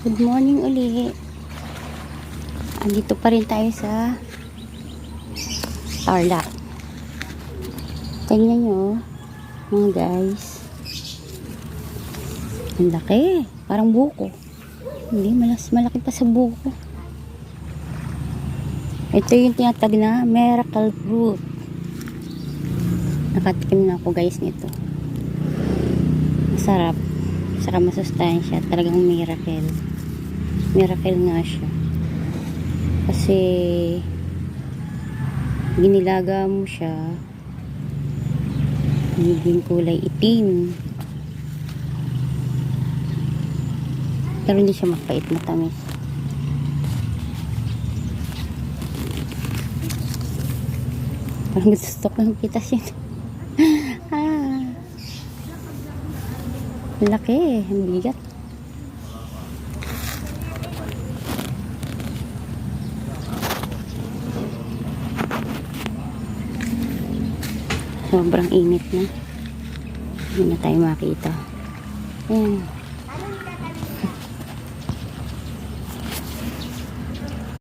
Good morning uli. Andito pa rin tayo sa Tarlac. Tingnan nyo, mga guys. Ang laki. Parang buko. Hindi, malaki pa sa buko. Ito yung tinatag na miracle fruit. Nakatikim na ako guys nito. Masarap. Saka masustansya. Talagang miracle. Miracle nga siya. Kasi ginilaga mo siya, nagiging kulay itim. Pero hindi siya mapait, matamis. Parang gusto ko ng pitas yun. Laki, ang bigat. Sobrang init na. Hindi na tayo makita. Ayan.